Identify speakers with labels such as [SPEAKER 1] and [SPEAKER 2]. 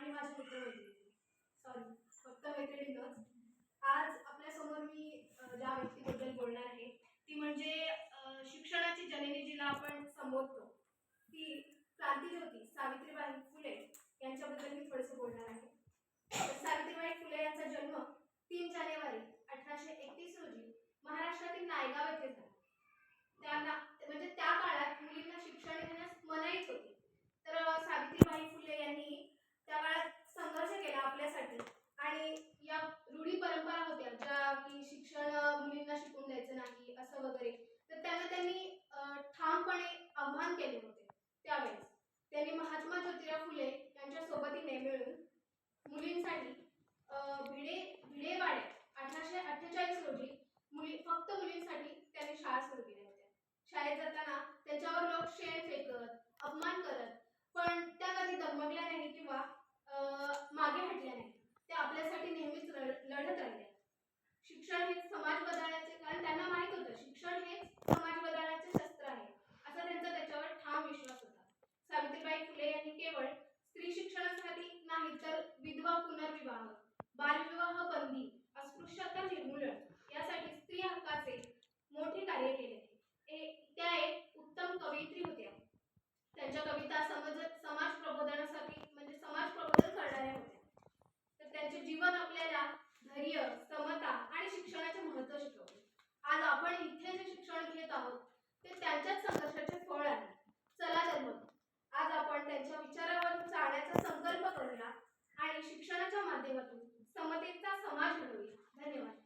[SPEAKER 1] आणि माझ्या मित्रमैत्रिणी, सॉरी फक्त मैत्रिणींच. आज आपल्यासमोर मी ज्या व्यक्तीबद्दल बोलणार आहे ती म्हणजे शिक्षणाची जननी जिला आपण संबोधतो ती क्रांतीज्योती सावित्रीबाई फुले यांच्याबद्दल मी थोडंसं बोलणार आहे. सावित्रीबाई फुले यांचा जन्म 3 जानेवारी 1831 रोजी महाराष्ट्रातील नायगाव येथे झाला. म्हणजे त्या काळात मुलींना शिक्षण घेण्यास मनाईच होती. तर सावित्रीबाई फुले यांनी त्या काळात संघर्ष केला आपल्यासाठी आणि या रूढी परंपरा होत्या ज्या की शिक्षण मुलींना शिकून द्यायचं नाही असं वगैरे, तर त्यांनी ठामपणे आव्हान केले होते. त्यावेळेस त्यांनी महात्मा ज्योतिराव फुले यांच्या सोबतीने मिळून मुलींसाठी भिडेवाड्यात 1848 रोजी फक्त मुलींसाठी त्यांनी शाळा सुरू केल्या होत्या. शाळेत जाताना त्याच्यावर लोक शेण फेकत, अपमान करत, पण त्या कधी दमगल्या नाही किंवा मागे हटल्या नाही. त्या आपल्यासाठी नेहमीच लढत राहिल्या. शिक्षण हे समाज बदलण्याचे, कारण त्यांना माहित होतं शिक्षण हे समाज बदलण्याचे शस्त्र आहे असा त्यांचा त्याच्यावर ठाम विश्वास होता. सावित्रीबाई फुले यांनी केवळ स्त्री शिक्षणासाठी नाही तर विधवा पुनर्विवाह, बालविवाह बंदी, अस्पृश्यता निर्मूलन यासाठी स्त्री हक्काचे मोठे कार्य केले. त्या एक उत्तम कवयित्री होत्या. त्यांच्या कविता समाज प्रबोधनासाठी म्हणजे समाज प्रबोधन करणाऱ्या होत्या. तर त्यांचे जीवन आपल्याला धैर्य, समता आणि शिक्षणाचे महत्त्व शिकवते. आज आपण इथे जे शिक्षण घेत आहोत ते त्यांच्याच संघर्षाचे फळ आहे. चला तर मग आज आपण त्यांच्या विचारावर चालण्याचा संकल्प करूया आणि शिक्षणाच्या माध्यमातून समतेचा समाज घडवूया. धन्यवाद.